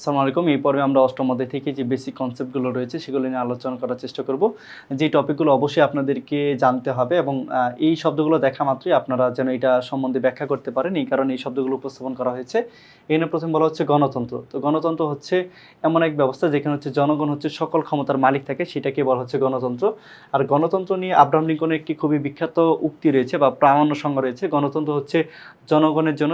আসসালামু আলাইকুম। এই পর্বে আমরা অষ্টম অধ্যায় থেকে যে বেসিক কনসেপ্টগুলো রয়েছে সেগুলো নিয়ে আলোচনা করার চেষ্টা করব। যে টপিকগুলো অবশ্যই আপনাদেরকে জানতে হবে এবং এই শব্দগুলো দেখা মাত্রই আপনারা যেন এটা সম্বন্ধে ব্যাখ্যা করতে পারেন, এই কারণে এই শব্দগুলো উপস্থাপন করা হয়েছে। এখানে প্রথম বলা হচ্ছে গণতন্ত্র। তো গণতন্ত্র হচ্ছে এমন এক ব্যবস্থা যেখানে হচ্ছে জনগণ হচ্ছে সকল ক্ষমতার মালিক থাকে, সেটাকে বলা হচ্ছে গণতন্ত্র। আর গণতন্ত্র নিয়ে আব্রাহাম লিঙ্কনের একটি খুবই বিখ্যাত উক্তি রয়েছে বা প্রামাণ্য সংজ্ঞা রয়েছে। গণতন্ত্র হচ্ছে জনগণের জন্য,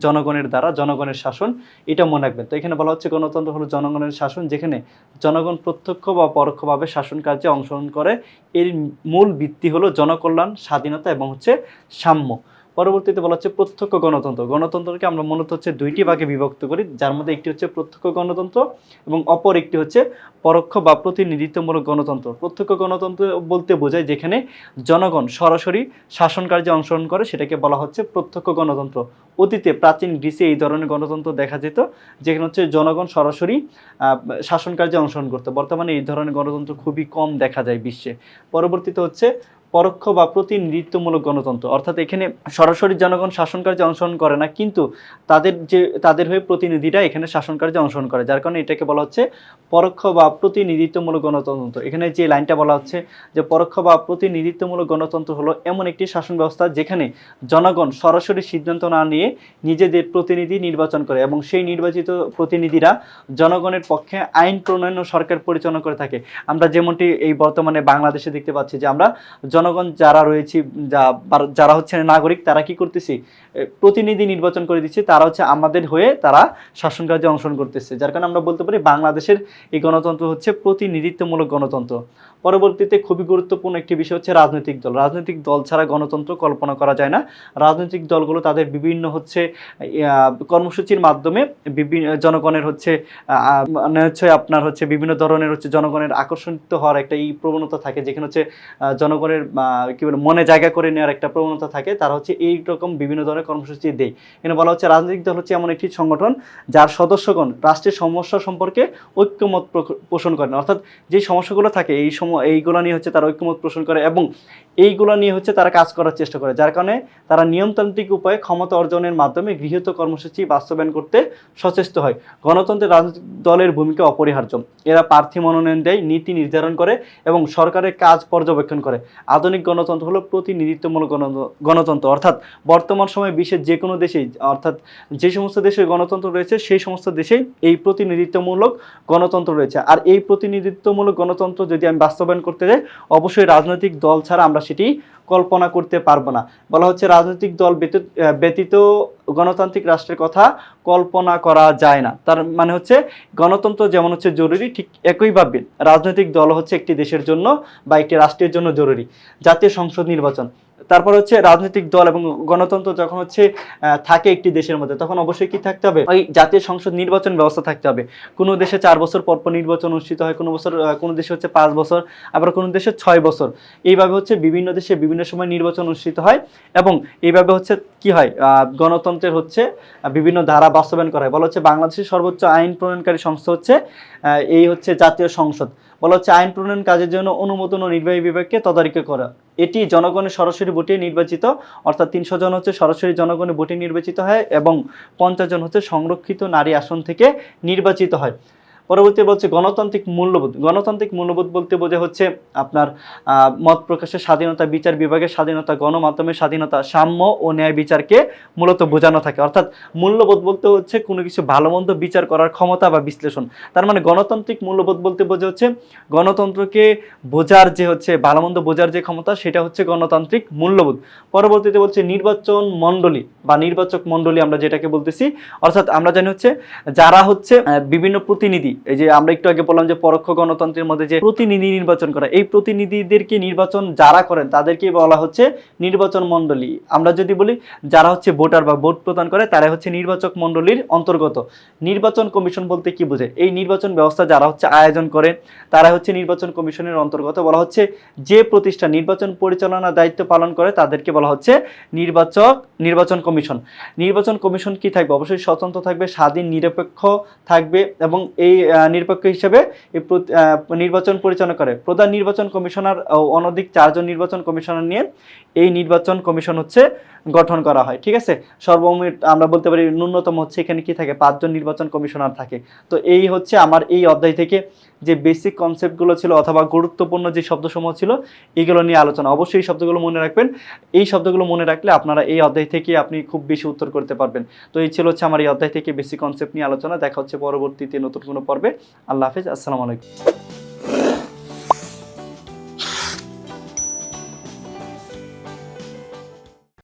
জনগণের দ্বারা, জনগণের শাসন। এটা মনে রাখবেন। তো এখানে বলা হচ্ছে গণতন্ত্র হলো জনগণের শাসন, যেখানে জনগণ প্রত্যক্ষ বা পরোক্ষভাবে শাসন কার্যে অংশগ্রহণ করে। এর মূল ভিত্তি হলো জনকল্যাণ, স্বাধীনতা এবং হচ্ছে সাম্য। পরবর্তীতে বলা হচ্ছে প্রত্যক্ষ গণতন্ত্র। গণতন্ত্রকে আমরা মূলত হচ্ছে দুইটি ভাগে বিভক্ত করি, যার মধ্যে একটি হচ্ছে প্রত্যক্ষ গণতন্ত্র এবং অপর একটি হচ্ছে পরোক্ষ বা প্রতিনিধিত্বমূলক গণতন্ত্র। প্রত্যক্ষ গণতন্ত্র বলতে বোঝায় যেখানে জনগণ সরাসরি শাসন কার্যে অংশগ্রহণ করে, সেটাকে বলা হচ্ছে প্রত্যক্ষ গণতন্ত্র। অতীতে প্রাচীন গ্রিসে এই ধরনের গণতন্ত্র দেখা যেত, যেখানে হচ্ছে জনগণ সরাসরি শাসন কার্যে অংশগ্রহণ করতো। বর্তমানে এই ধরনের গণতন্ত্র খুবই কম দেখা যায় বিশ্বে। পরবর্তীতে হচ্ছে পরোক্ষ বা প্রতিনিধিত্বমূলক গণতন্ত্র, অর্থাৎ এখানে সরাসরি জনগণ শাসন কার্যে অংশগ্রহণ করে না, কিন্তু তাদের হয়ে প্রতিনিধিরা এখানে শাসন কার্যে অংশগ্রহণ করে, যার কারণে এটাকে বলা হচ্ছে পরোক্ষ বা প্রতিনিধিত্বমূলক গণতন্ত্র। এখানে যে লাইনটা বলা হচ্ছে যে পরোক্ষ বা প্রতিনিধিত্বমূলক গণতন্ত্র হলো এমন একটি শাসন ব্যবস্থা যেখানে জনগণ সরাসরি সিদ্ধান্ত না নিয়ে নিজেদের প্রতিনিধি নির্বাচন করে এবং সেই নির্বাচিত প্রতিনিধিরা জনগণের পক্ষে আইন প্রণয়ন ও সরকার পরিচালনা করে থাকে। আমরা যেমনটি এই বর্তমানে বাংলাদেশে দেখতে পাচ্ছি যে আমরা জনগণ যারা রয়েছি, যারা হচ্ছে নাগরিক, তারা কি করতেছি, প্রতিনিধি নির্বাচন করে দিচ্ছে, তারা হচ্ছে আমাদের হয়ে তারা শাসন কার্যে অংশগ্রহণ করতেছে, যার কারণে আমরা বলতে পারি বাংলাদেশের এই গণতন্ত্র হচ্ছে প্রতিনিধিত্বমূলক গণতন্ত্র। পরবর্তীতে খুবই গুরুত্বপূর্ণ একটি বিষয় হচ্ছে রাজনৈতিক দল। রাজনৈতিক দল ছাড়া গণতন্ত্র কল্পনা করা যায় না। রাজনৈতিক দলগুলো তাদের বিভিন্ন হচ্ছে কর্মসূচির মাধ্যমে বিভিন্ন জনগণের হচ্ছে মানে হচ্ছে আপনার হচ্ছে বিভিন্ন ধরনের হচ্ছে জনগণের আকর্ষিত হওয়ার একটা এই প্রবণতা থাকে, যেখানে হচ্ছে জনগণের কি বলে মনে জায়গা করে নেওয়ার একটা প্রবণতা থাকে। তারা হচ্ছে এইরকম বিভিন্ন ধরনের কর্মসূচি দেয়। এখানে বলা হচ্ছে রাজনৈতিক দল হচ্ছে এমন একটি সংগঠন যার সদস্যগণ রাষ্ট্রের সমস্যা সম্পর্কে ঐক্যমত পোষণ করেন, অর্থাৎ যে সমস্যাগুলো থাকে এইগুলো নিয়ে হচ্ছে তারা ঐক্যমত পোষণ করে এবং এইগুলো নিয়ে হচ্ছে তারা কাজ করার চেষ্টা করে, যার কারণে তারা নিয়মতান্ত্রিক উপায়ে ক্ষমতা অর্জনের মাধ্যমে গৃহীত কর্মসূচি বাস্তবায়ন করতে সচেষ্ট হয়। গণতন্ত্রে রাজনৈতিক দলের ভূমিকা অপরিহার্য। এরা প্রার্থী মনোনয়ন দেয়, নীতি নির্ধারণ করে এবং সরকারের কাজ পর্যবেক্ষণ করে। আধুনিক গণতন্ত্র হলো প্রতিনিধিত্বমূলক গণতন্ত্র, অর্থাৎ বর্তমান সময়ে বিশ্বের যে কোনো দেশেই, অর্থাৎ যে সমস্ত দেশে গণতন্ত্র রয়েছে সেই সমস্ত দেশেই এই প্রতিনিধিত্বমূলক গণতন্ত্র রয়েছে। আর এই প্রতিনিধিত্বমূলক গণতন্ত্র যদি আমি বাস্তবায়ন করতে যাই, অবশ্যই রাজনৈতিক দল ছাড়া আমরা সেটি কল্পনা করতে পারবো না। বলা হচ্ছে রাজনৈতিক দল ব্যতীত গণতান্ত্রিক রাষ্ট্রের কথা কল্পনা করা যায় না। তার মানে হচ্ছে গণতন্ত্র যেমন হচ্ছে জরুরি, ঠিক একইভাবে রাজনৈতিক দল হচ্ছে একটি দেশের জন্য বা একটি রাষ্ট্রের জন্য জরুরি। জাতীয় সংসদ নির্বাচন, তারপর হচ্ছে রাজনৈতিক দল এবং গণতন্ত্র যখন হচ্ছে থাকে একটি দেশের মধ্যে, তখন অবশ্যই কি থাকতে হবে, ওই জাতীয় সংসদ নির্বাচন ব্যবস্থা থাকতে হবে। কোনো দেশে 4 বছর পর পর নির্বাচন অনুষ্ঠিত হয়, কোনো দেশে হচ্ছে 5 বছর, আবার কোনো দেশে 6 বছর। এইভাবে হচ্ছে বিভিন্ন দেশে বিভিন্ন সময় নির্বাচন অনুষ্ঠিত হয় এবং এইভাবে হচ্ছে কি হয়, গণতন্ত্রের হচ্ছে বিভিন্ন ধারা বাস্তবায়ন করা হয়। বলা হচ্ছে বাংলাদেশের সর্বোচ্চ আইন প্রণয়নকারী সংস্থা হচ্ছে এই হচ্ছে জাতীয় সংসদ। বলা হচ্ছে আইন প্রণয়ন কাজের জন্য অনুমোদন ও নির্বাহী বিভাগকে তদারকি করা। এটি জনগণের সরাসরি ভোটে নির্বাচিত, অর্থাৎ 300 জন হচ্ছে সরাসরি জনগণের ভোটে নির্বাচিত হয় এবং 50 জন হচ্ছে সংরক্ষিত নারী আসন থেকে নির্বাচিত হয়। পরবর্তী বলছে গণতান্ত্রিক মূল্যবোধ। গণতান্ত্রিক মূল্যবোধ বলতে বোঝা হচ্ছে আপনার মত প্রকাশের স্বাধীনতা, বিচার বিভাগের স্বাধীনতা, গণমাধ্যমের স্বাধীনতা, সাম্য ও ন্যায় বিচারকে মূলত বোঝানো থাকে। অর্থাৎ মূল্যবোধ বলতে হচ্ছে কোনো কিছু ভালো মন্দ বিচার করার ক্ষমতা বা বিশ্লেষণ। তার মানে গণতান্ত্রিক মূল্যবোধ বলতে বোঝা হচ্ছে গণতন্ত্রকে বোঝার যে হচ্ছে ভালো মন্দ বোঝার যে ক্ষমতা, সেটা হচ্ছে গণতান্ত্রিক মূল্যবোধ। পরবর্তীতে বলছে নির্বাচন মণ্ডলী বা নির্বাচক মণ্ডলী আমরা যেটাকে বলতেছি, অর্থাৎ আমরা জানি হচ্ছে যারা হচ্ছে বিভিন্ন প্রতিনিধি, এই যে আমরা একটু আগে বললাম যে পরোক্ষ গণতন্ত্রের মধ্যে যে প্রতিনিধি নির্বাচন করা, এই প্রতিনিধিদেরকে নির্বাচন যারা করেন তাদেরকে বলা হচ্ছে নির্বাচন মণ্ডলী। আমরা যদি বলি যারা হচ্ছে ভোটার বা ভোট প্রদান করে তারা হচ্ছে নির্বাচক মণ্ডলীর অন্তর্গত। নির্বাচন কমিশন বলতে কি বোঝায়, এই নির্বাচন ব্যবস্থা যারা হচ্ছে আয়োজন করে তারা হচ্ছে নির্বাচন কমিশনের অন্তর্গত। বলা হচ্ছে যে প্রতিষ্ঠান নির্বাচন পরিচালনার দায়িত্ব পালন করে তাদেরকে বলা হচ্ছে নির্বাচন কমিশন। নির্বাচন কমিশন কি থাকবে, অবশ্যই স্বতন্ত্র থাকবে, স্বাধীন নিরপেক্ষ থাকবে এবং এই নিরপেক্ষ হিসেবে এই নির্বাচন পরিচালনা করে। প্রধান নির্বাচন কমিশনার ও অনধিক 4 জন নির্বাচন কমিশনার নিয়ে এই নির্বাচন কমিশন হচ্ছে গঠন করা হয়। ঠিক আছে, সর্বমোট আমরা বলতে পারি ন্যূনতম হচ্ছে এখানে কি থাকে, 5 জন নির্বাচন কমিশনার থাকে। তো এই হচ্ছে আমার এই অধ্যায় থেকে যে বেসিক কনসেপ্টগুলো ছিল অথবা গুরুত্বপূর্ণ যে শব্দসমূহ ছিল এগুলো নিয়ে আলোচনা। অবশ্যই এই শব্দগুলো মনে রাখবেন। এই শব্দগুলো মনে রাখলে আপনারা এই অধ্যায় থেকে আপনি খুব বেশি উত্তর করতে পারবেন। তো এই ছিল হচ্ছে আমার এই অধ্যায় থেকে বেসিক কনসেপ্ট নিয়ে আলোচনা। দেখা হচ্ছে পরবর্তীতে নতুন কোনো পর্বে। আল্লাহ হাফেজ, আসসালামু আলাইকুম।